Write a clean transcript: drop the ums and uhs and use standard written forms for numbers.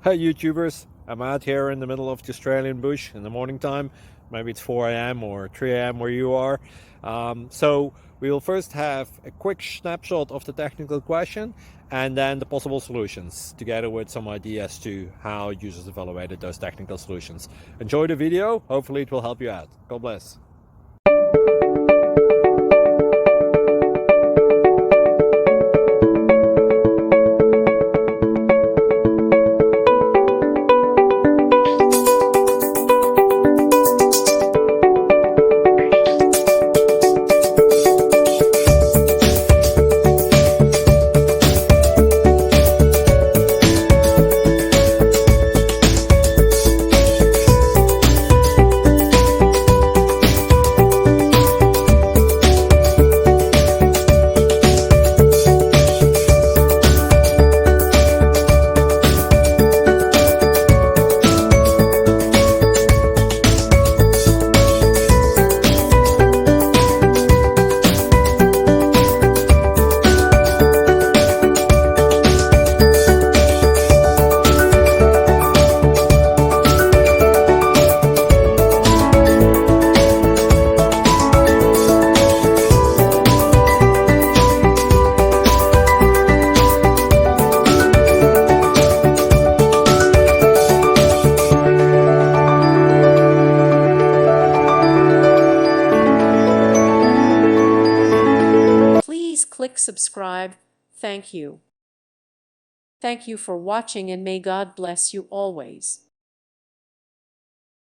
Hey YouTubers, I'm out here in the middle of the Australian bush in the morning time. Maybe it's 4 a.m. or 3 a.m. where you are. So we will first have a quick snapshot of the technical question and then the possible solutions, together with some ideas to how users evaluated those technical solutions. Enjoy the video, hopefully it will help you out. God bless. Please click subscribe. Thank you. Thank you for watching, and may God bless you always.